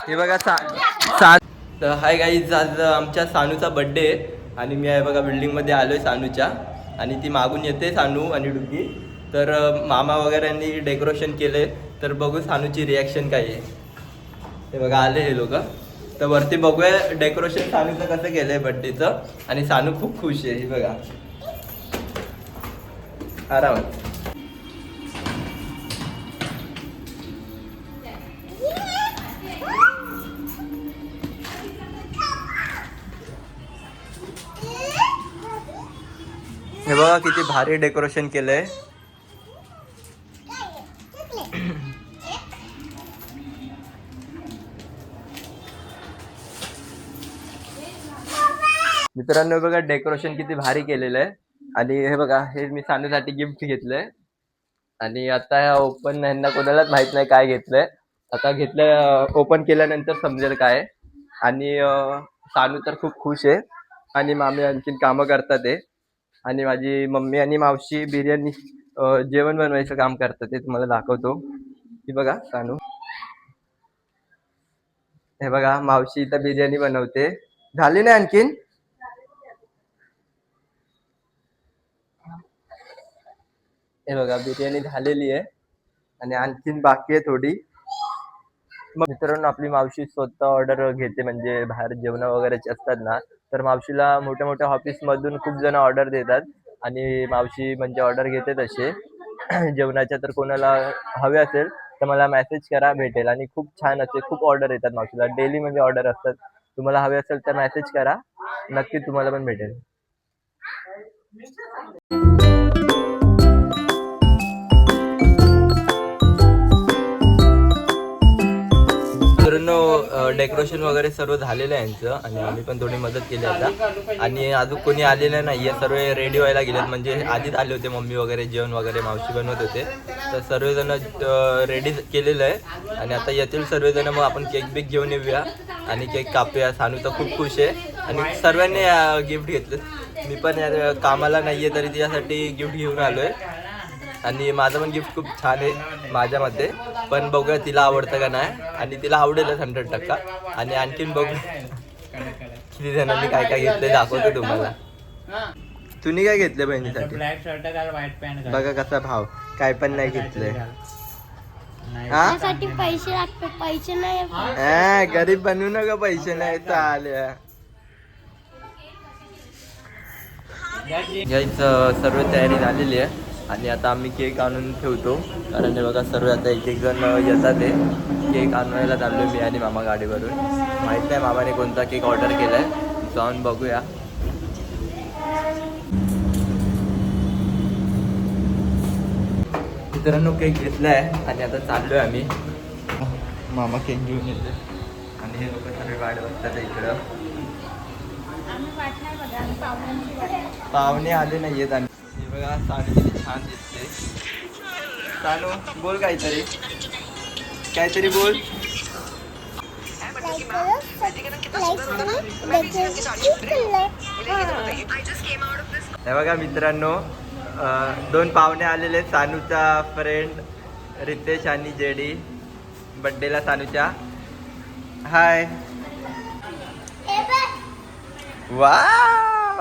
हे बघा तर हाय गाईज, आज आमच्या सानूचा बड्डे आहे आणि मी आहे बघा बिल्डिंगमध्ये आलो आहे सानूच्या. आणि ती मागून येते सानू आणि डुग्गी. तर मामा वगैरेंनी डेकोरेशन केले, तर बघू सानूची रिॲक्शन काय आहे. हे बघा आले हे लोक. तर वरती बघूया डेकोरेशन सानूचं कसं केलं आहे बड्डेचं. आणि सानू खूप खुश आहे. हे बघा आरामात. हे बघा किती भारी डेकोरेशन केलंय. मित्रांनो बघा डेकोरेशन किती भारी केलेलं आहे. आणि हे बघा हे मी सानूसाठी गिफ्ट घेतलंय. आणि आता ओपन ह्यांना कोणालाच माहित नाही काय घेतलंय. आता घेतलं, ओपन केल्यानंतर समजेल काय. आणि सानू तर खूप खुश आहे. आणि मामी आणखीन कामं करतात आहे. आणि माझी मम्मी आणि मावशी बिर्याणी जेवण बनवायचं काम करतात, ते तुम्हाला दाखवतो. ही बघा सानू. हे बघा मावशी इथं बिर्याणी बनवते. झाली नाही आणखीन. हे बघा बिर्याणी झालेली आहे आणि आणखीन बाकी आहे थोडी. मग मित्रांनो आपली मावशी स्वतः ऑर्डर घेते, म्हणजे बाहेर जेवण वगैरेचे असतात ना, तर मावशीला मोठ्या मोठ्या ऑफिसमधून खूप जण ऑर्डर देतात. आणि मावशी म्हणजे ऑर्डर घेते तसे जेवणाच्या. तर कोणाला हवे असेल तर मला मेसेज करा, भेटेल. आणि खूप छान असे खूप ऑर्डर येतात मावशीला, डेली म्हणजे ऑर्डर असतात. तुम्हाला हवे असेल तर मेसेज करा, नक्की तुम्हाला पण भेटेल. मित्रांनो डेकोरेशन वगैरे सर्व झालेलं आहे यांचं. आणि आम्ही पण थोडी मदत केली आता. आणि अजून कोणी आलेलं नाही आहे, सर्व रेडी व्हायला गेलेत. म्हणजे आधीच आले होते मम्मी वगैरे, जेवण वगैरे मावशी बनवत होते. तर सर्वजण रेडी केलेलं आहे आणि आता येतील सर्वजण. मग आपण केक बिक घेऊन येऊया आणि केक कापूया. सानू तर खूप खुश आहे आणि सर्वांनी गिफ्ट घेतलं. मी पण कामाला नाही आहे तरी तिच्यासाठी गिफ्ट घेऊन आलो आहे. आणि माझं पण गिफ्ट खूप छान आहे माझ्या मते. पण बघूया तिला आवडतं का नाही. आणि तिला आवडेलच 100%. आणि आणखीन बघू किती जणांनी काय काय घेतलंय दाखवतो तुम्हाला. तुम्ही काय घेतलं बहिणीसाठी? ब्लॅक शर्ट घाल, व्हाईट पॅन्ट घाल. बघा कसा भाव. काय पण नाही घेतलंय. त्यासाठी पैसे लागते, पैसे नाही. गरीब बनवू नका, पैसे नाही चालेल. यायचं सर्व तयारी झालेली आहे आणि आता आम्ही केक आणून ठेवतो. कारण हे बघा सर्व आता एक एक जण येतात. ते केक आणवायला चाललो मी आणि मामा गाडीवरून. माहीत नाही मामाने कोणता केक ऑर्डर केला आहे, जाऊन बघूया. मित्रांनो केक घेतला आहे आणि आता चाललो आहे आम्ही. मामा केक घेऊन येते आणि हे लोक सगळे वाट बघतात इकडं. पाहुणे आले नाही आहेत. आणि हे बघा सानू किती छान दिसते. सानू बोल काहीतरी, काहीतरी बोल. हे बघा मित्रांनो 2 पाहुणे आलेले. सानूचा फ्रेंड रितेश आणि जेडी बड्डेला सानूच्या. हाय. वाव.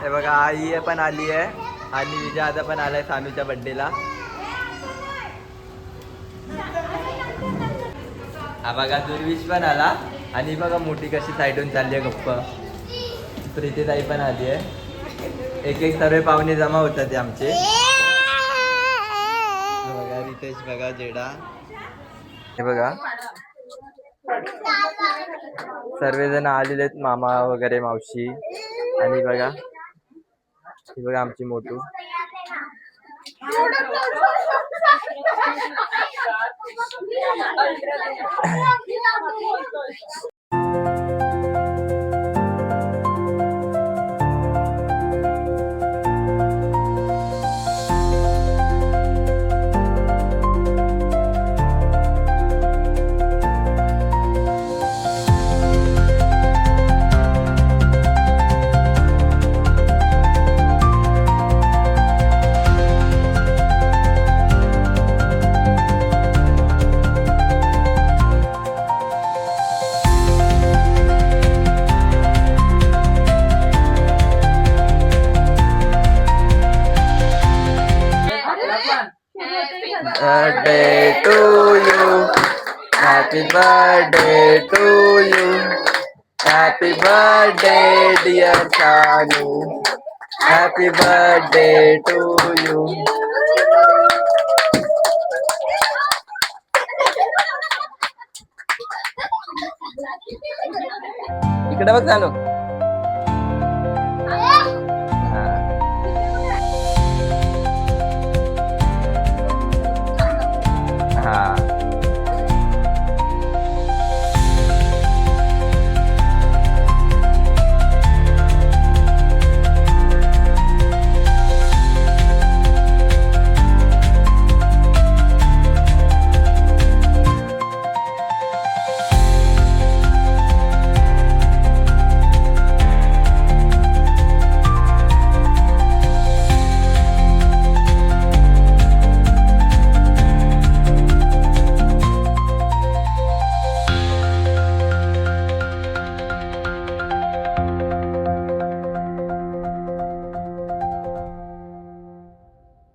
हे बघा आई पण आली आहे आणि विजय दादा पण आलाय सानूच्या बड्डेला. हा बघा दुर्विश पण आला. आणि बघा मोठी कशी साईडून चालली आहे गप्पा. प्रीतीताई पण आली आहे. एक एक सर्व पाहुणे जमा होतात ते आमचे. बघा रितेश, बघा जेडा. हे बघा सर्वजण आलेले आहेत, मामा वगैरे मावशी. आणि बघा ही बघा आमची मोठू. Birthday to you, happy birthday to you, happy birthday dear Sanu, happy birthday to you. इकडे बघ सानू. हा.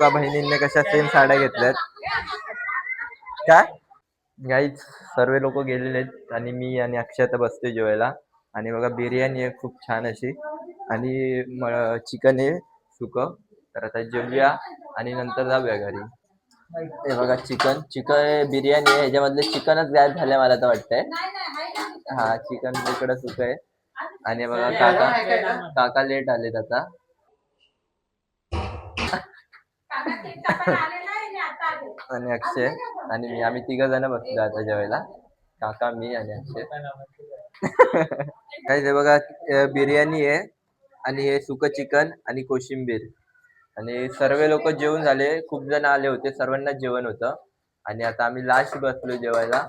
बहिणींनी कशा सेम साड्या घेतल्यात काय गाईच. सर्व लोक गेलेले आहेत आणि मी आणि अक्षता बसतोय जेवायला. आणि बघा बिर्याणी आहे खूप छान अशी आणि चिकन आहे सुक. तर आता जेवूया आणि नंतर जाऊया घरी. हे बघा चिकन बिर्याणी आहे. ह्याच्यामधले चिकनच गायब झालंय मला तर वाटतंय. हा चिकन तिकडं सुक आहे. आणि बघा काका लेट आलेत आता. आणि अक्षय आणि मी आम्ही 3 जण बसलो आता जेवायला. काका मी आणि अक्षय. काही ते बघा बिर्याणी आहे आणि हे सुक चिकन आणि कोशिंबीर. आणि सर्व लोक जेवून झाले. खूप जण आले होते. सर्वांना जेवण होतं. आणि आता आम्ही लास्ट बसलो जेवायला.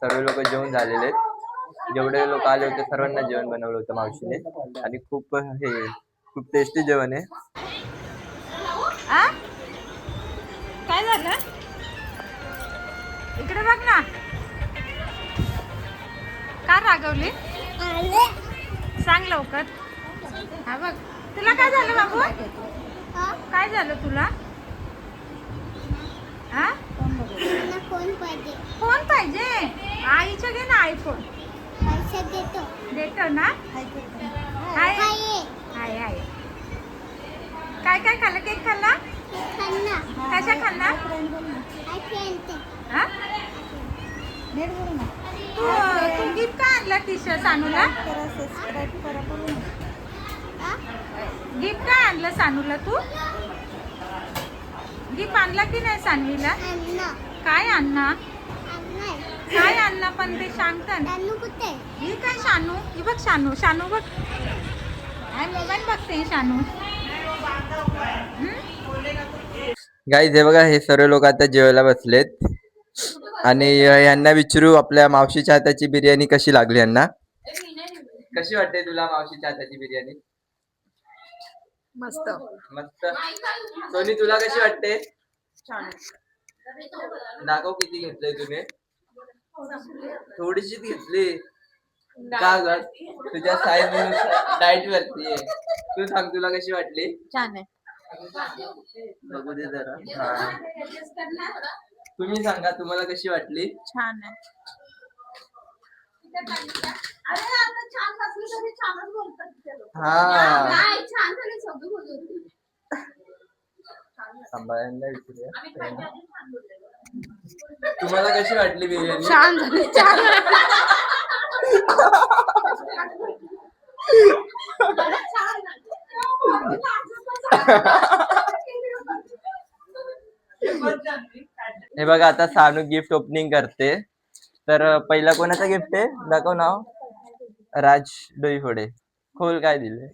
सर्व लोक जेवून झालेले आहेत. जेवढे लोक आले होते सर्वांना जेवण बनवलं होतं मावशीने. आणि खूप टेस्टी जेवण आहे. काय झालं इकडे बघ ना. का रागवली सांग लवकर. हा बघ तुला काय झालं बाबू. काय झालं तुला. हा फोन पाहिजे. आईच्या घे ना आयफोन. देतो ना. हाय हाय हाय. काय काय खाल्लं. केक खाल्ला. कशा खाल्ला. तू गिफ्ट काय आणला. T shirt सानूला. गिफ्ट काय आणलं सानूला तू. गिफ्ट आणला की नाही सानवीला. काय आणला. काय आणला पण ते सांगतं. ही काय शानू. ही बघ शानू. शानू बघ. मोबाईल बघते शानू. गाईज हे बघा हे सर्व लोक आता जेवायला बसलेत. आणि यांना विचारू आपल्या मावशीच्या हाताची बिर्याणी कशी लागली यांना. कशी वाटते तुला मावशीच्या हाताची बिर्याणी. मस्त मस्त. सोनी तुला कशी वाटते. दाखव किती घेतलंय तुम्ही. थोडीशीच घेतली का ग. तुझ्या साईज डाएट वरती आहे. तू सांग तुला कशी वाटली. छान आहे. बघू दे जरा. तुम्ही सांगा तुम्हाला कशी वाटली. छान आहे. हा सांभाळायला विचारूया. तुम्हाला कशी वाटली बिर्याणी. छान झाली. हे बघा आता सानू गिफ्ट ओपनिंग करते. तर पहिला कोणाचा गिफ्ट आहे दाखव नाव. राज डोईफोडे. खोल काय दिले.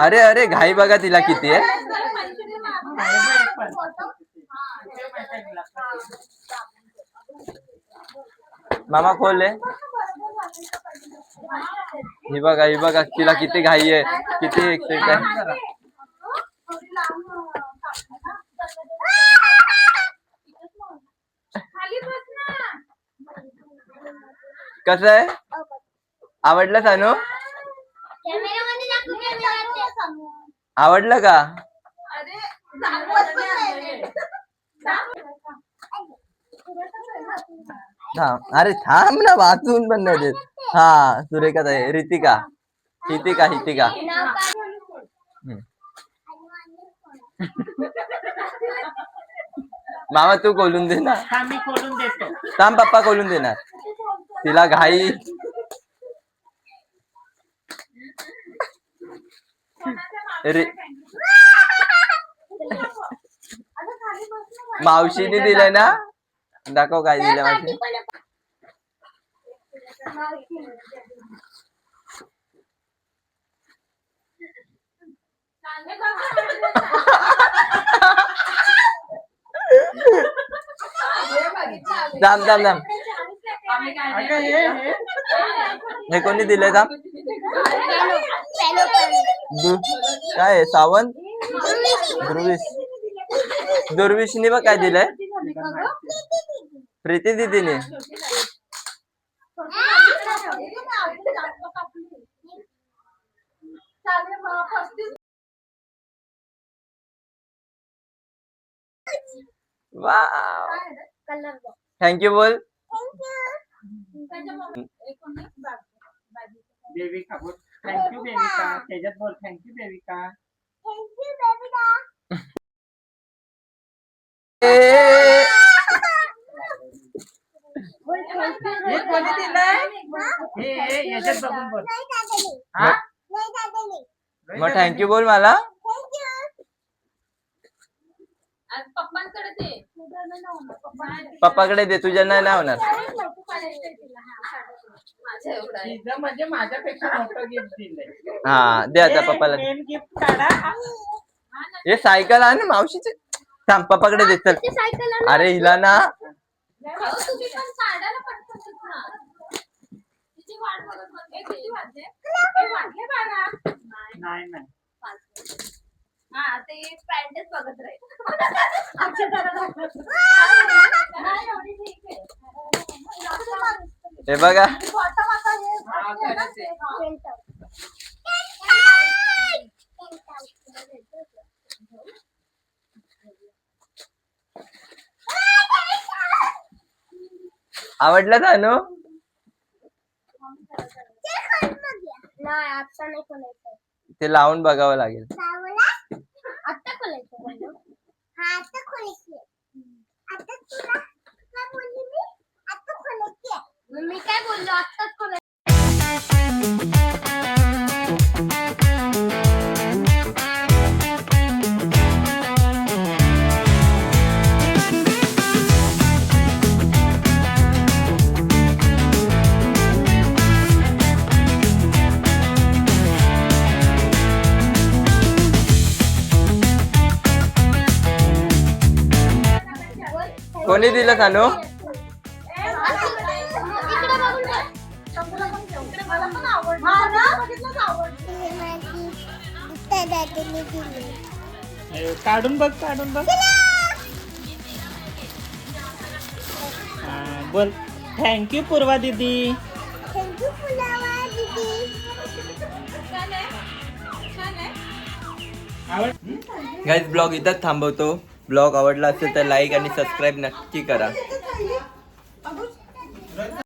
अरे अरे घाई बघा तिला किती आहे. मामा खोल आहे. ही बघा तिला किती घाई आहे. किती एक्साइट आहे. कसं आहे. आवडलं सानू. आवडलं का. अरे थांब ना, वाचून पण नाही देत. हा सुरेखा ताई, रितिका हितिका. मामा तू खोलून दे ना. मी खोलून देतो. थांब, पप्पा खोलून देणार. तिला घाई. मावशीने दिलंय ना, दाखव काय दिलं मावशी. थांब. हे कोणी दिलंय थांब. काय आहे, सावंत दुर्विशनी बघ काय दिलंय. प्रीती दीदीने. वाव, थँक्यू बोल. देविका बोल थँक्यू देविका. त्याच्यात बोल थँक्यू देविका. हे कोणी दिलंय? हे याच्यात बघून बोल. मग थँक्यू बोल मला. पप्पाकडे दे, तुझ्या नाही होणार. तिचं म्हणजे माझ्यापेक्षा मोठं गिफ्ट दिलंय. हा दे आता पप्पाला. मेन गिफ्ट काढा. हे सायकल आहे ना मावशीचे. थांब, पप्पाकडे दे चल. अरे हिला ना. नाही हे बघा. आवडलं तानू? ते लावून बघावं लागेल. आता खोलायचं. हा आता खोलायची. आता तुला काय बोलली मी? आता खोलायची. मी काय बोललो? आताच खोलायची. कोणी दिलं तानू? काढून बघ बोल थँक्यू पूर्वा दीदी. थँक्यू फुलावा दीदी. गाईज ब्लॉग इथंच थांबवतो. ब्लॉग आवडला असेल तर लाईक आणि सबस्क्राईब नक्की करा.